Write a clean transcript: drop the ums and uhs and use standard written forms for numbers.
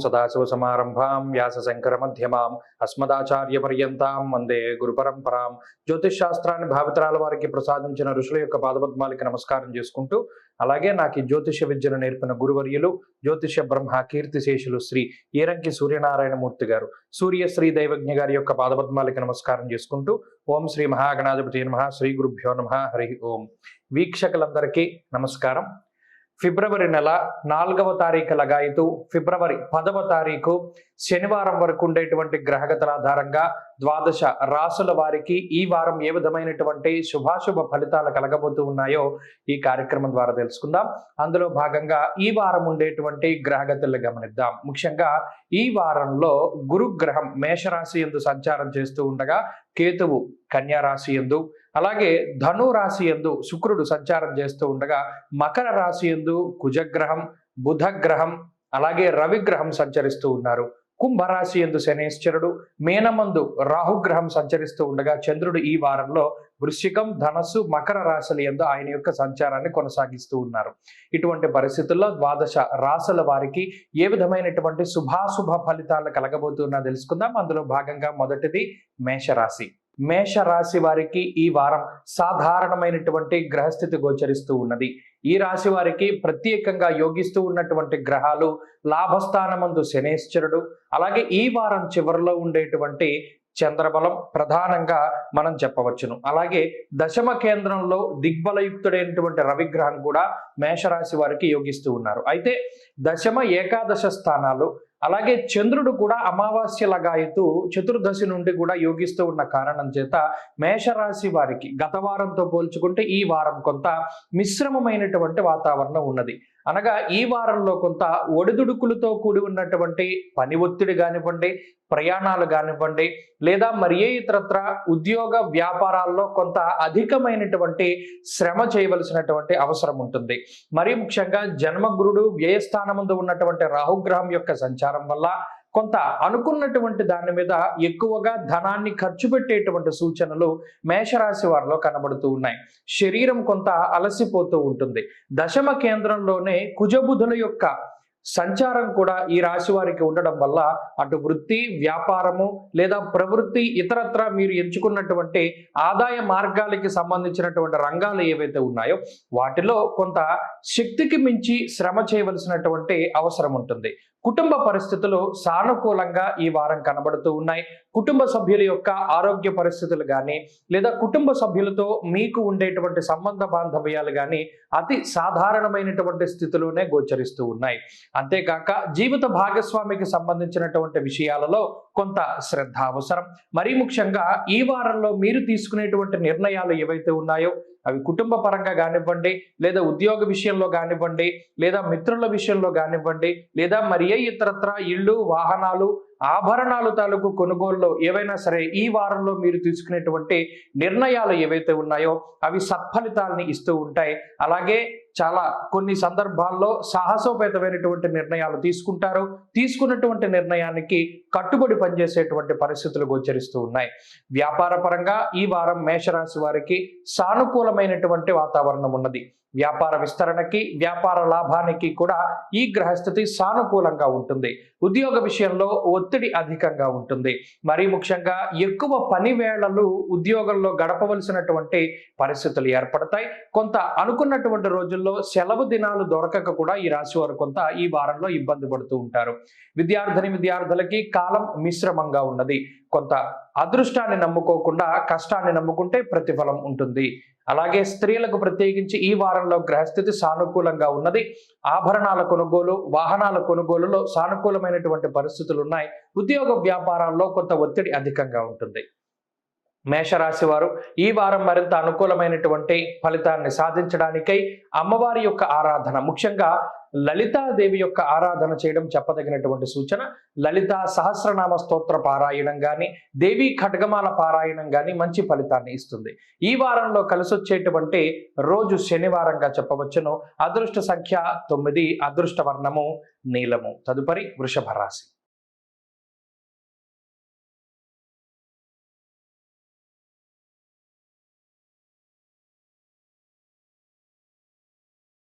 సదాశివసమారంభాం వ్యాసశంకరమధ్యమాం అస్మదాచార్యపర్యంతాం వందే గురుపరంపరాం. జ్యోతిష్ శాస్త్రాన్ని భావితరాల వారికి ప్రసాదించిన ఋషుల యొక్క పాదపద్మాలకి నమస్కారం చేసుకుంటూ, అలాగే నాకు ఈ జ్యోతిష విద్యను నేర్పిన గురువర్యులు జ్యోతిష బ్రహ్మ కీర్తిశేషులు శ్రీ ఈరంకి సూర్యనారాయణమూర్తి గారు, సూర్యశ్రీ దైవజ్ఞ గారి యొక్క పాదపద్మాలకి నమస్కారం చేసుకుంటూ, ఓం శ్రీ మహాగణాధిపతి నమః, శ్రీ గురుభ్యో నమః, హరి ఓం. వీక్షకులందరికీ నమస్కారం. ఫిబ్రవరి నెల 4వ తారీఖు లగాయితూ ఫిబ్రవరి 10వ తారీఖు శనివారం వరకు ఉండేటువంటి గ్రహగతుల ఆధారంగా ద్వాదశ రాసుల వారికి ఈ వారం ఏ విధమైనటువంటి శుభాశుభ ఫలితాలు కలగబోతూ ఉన్నాయో ఈ కార్యక్రమం ద్వారా తెలుసుకుందాం. అందులో భాగంగా ఈ వారం ఉండేటువంటి గ్రహగతులను గమనిద్దాం. ముఖ్యంగా ఈ వారంలో గురుగ్రహం మేషరాశి యందు సంచారం చేస్తూ ఉండగా, కేతువు కన్యా రాశి యందు, అలాగే ధను రాశి యందు శుక్రుడు సంచారం చేస్తూ ఉండగా, మకర రాశి యందు కుజగ్రహం, బుధగ్రహం, అలాగే రవిగ్రహం సంచరిస్తూ ఉన్నారు. కుంభరాశి యందు శనేశ్వరుడు, మీనమందు రాహుగ్రహం సంచరిస్తూ ఉండగా, చంద్రుడు ఈ వారంలో వృశ్చికం, ధనస్సు, మకర రాశుల యందు ఆయన యొక్క సంచారాన్ని కొనసాగిస్తూ ఉన్నారు. ఇటువంటి పరిస్థితుల్లో ద్వాదశ రాశుల వారికి ఏ విధమైనటువంటి శుభాశుభ ఫలితాలు కలగబోతున్నా తెలుసుకుందాం. అందులో భాగంగా మొదటిది మేషరాశి. మేషరాశి వారికి ఈ వారం సాధారణమైనటువంటి గ్రహస్థితి గోచరిస్తూ ఉన్నది. ఈ రాశి వారికి ప్రత్యేకంగా యోగిస్తూ ఉన్నటువంటి గ్రహాలు లాభస్థానమందు శనేశ్వరుడు, అలాగే ఈ వారం చివరిలో ఉండేటువంటి చంద్రబలం ప్రధానంగా మనం చెప్పవచ్చును. అలాగే దశమ కేంద్రంలో దిగ్బలయుక్తుడైనటువంటి రవిగ్రహం కూడా మేషరాశి వారికి యోగిస్తూ ఉన్నారు. అయితే దశమ ఏకాదశ స్థానాలు, అలాగే చంద్రుడు కూడా అమావాస్య లగాయతూ చతుర్దశి నుండి కూడా యోగిస్తూ ఉన్న కారణం చేత మేషరాశి వారికి గత వారంతో పోల్చుకుంటే ఈ వారం కొంత మిశ్రమమైనటువంటి వాతావరణం ఉన్నది. అనగా ఈ వారంలో కొంత ఒడిదుడుకులతో కూడి ఉన్నటువంటి పని ఒత్తిడి కానివ్వండి, ప్రయాణాలు కానివ్వండి, లేదా మరి ఏ ఇతరత్ర ఉద్యోగ వ్యాపారాల్లో కొంత అధికమైనటువంటి శ్రమ చేయవలసినటువంటి అవసరం ఉంటుంది. మరీ ముఖ్యంగా జన్మగురుడు వ్యయస్థానముందు ఉన్నటువంటి రాహుగ్రహం యొక్క సంచారం వల్ల కొంత అనుకున్నటువంటి దాని మీద ఎక్కువగా ధనాన్ని ఖర్చు పెట్టేటువంటి సూచనలు మేషరాశి వారిలో కనబడుతూ ఉన్నాయి. శరీరం కొంత అలసిపోతూ ఉంటుంది. దశమ కేంద్రంలోనే కుజబుధుల యొక్క సంచారం కూడా ఈ రాశి వారికి ఉండడం వల్ల అటు వృత్తి, వ్యాపారము లేదా ప్రవృత్తి ఇతరత్ర మీరు ఎంచుకున్నటువంటి ఆదాయ మార్గాలకి సంబంధించినటువంటి రంగాలు ఏవైతే ఉన్నాయో వాటిలో కొంత శక్తికి మించి శ్రమ చేయవలసినటువంటి అవసరం ఉంటుంది. కుటుంబ పరిస్థితులు సానుకూలంగా ఈ వారం కనబడుతూ ఉన్నాయి. కుటుంబ సభ్యుల యొక్క ఆరోగ్య పరిస్థితులు కానీ, లేదా కుటుంబ సభ్యులతో మీకు ఉండేటువంటి సంబంధ బాంధవ్యాలు కానీ అతి సాధారణమైనటువంటి స్థితిలోనే గోచరిస్తూ ఉన్నాయి. అంతేకాక జీవిత భాగస్వామికి సంబంధించినటువంటి విషయాలలో కొంత శ్రద్ధ అవసరం. మరీ ముఖ్యంగా ఈ వారంలో మీరు తీసుకునేటువంటి నిర్ణయాలు ఏవైతే ఉన్నాయో అవి కుటుంబ పరంగా కానివ్వండి, లేదా ఉద్యోగ విషయంలో కానివ్వండి, లేదా మిత్రుల విషయంలో కానివ్వండి, లేదా మరి ఏ ఇతరత్ర ఇళ్ళు, వాహనాలు, ఆభరణాలు తాలూకు కొనుగోలులో ఏవైనా సరే ఈ వారంలో మీరు తీసుకునేటువంటి నిర్ణయాలు ఏవైతే ఉన్నాయో అవి సత్ఫలితాలని ఇస్తూ ఉంటాయి. అలాగే చాలా కొన్ని సందర్భాల్లో సాహసోపేతమైనటువంటి నిర్ణయాలు తీసుకుంటారు. తీసుకున్నటువంటి నిర్ణయానికి కట్టుబడి పనిచేసేటువంటి పరిస్థితులు గోచరిస్తూ ఉన్నాయి. వ్యాపార పరంగా ఈ వారం మేషరాశి వారికి సానుకూలమైనటువంటి వాతావరణం ఉన్నది. వ్యాపార విస్తరణకి, వ్యాపార లాభానికి కూడా ఈ గ్రహస్థితి సానుకూలంగా ఉంటుంది. ఉద్యోగ విషయంలో ఒత్తిడి అధికంగా ఉంటుంది. మరీ ముఖ్యంగా ఎక్కువ పని వేళలు ఉద్యోగంలో గడపవలసినటువంటి పరిస్థితులు ఏర్పడతాయి. కొంత అనుకున్నటువంటి రోజుల్లో సెలవు దినాలు దొరకక కూడా ఈ రాశి వారు కొంత ఈ వారంలో ఇబ్బంది పడుతూ ఉంటారు. విద్యార్థులకి కాలం మిశ్రమంగా ఉన్నది. కొంత అదృష్టాన్ని నమ్ముకోకుండా కష్టాన్ని నమ్ముకుంటే ప్రతిఫలం ఉంటుంది. అలాగే స్త్రీలకు ప్రత్యేకించి ఈ వారంలో గ్రహస్థితి సానుకూలంగా ఉన్నది. ఆభరణాల కొనుగోలు, వాహనాల కొనుగోలులో సానుకూలమైనటువంటి పరిస్థితులు ఉన్నాయి. ఉద్యోగ వ్యాపారాల్లో కొంత ఒత్తిడి అధికంగా ఉంటుంది. మేషరాశి వారు ఈ వారం మరింత అనుకూలమైనటువంటి ఫలితాన్ని సాధించడానికై అమ్మవారి యొక్క ఆరాధన, ముఖ్యంగా లలితాదేవి యొక్క ఆరాధన చేయడం చెప్పదగినటువంటి సూచన. లలితా సహస్రనామ స్తోత్ర పారాయణం కానీ, దేవీ ఖడ్గమాల పారాయణం కానీ మంచి ఫలితాన్ని ఇస్తుంది. ఈ వారంలో కలిసొచ్చేటువంటి రోజు శనివారంగా చెప్పవచ్చును. అదృష్ట సంఖ్య 9, అదృష్ట వర్ణము నీలము. తదుపరి వృషభ రాశి.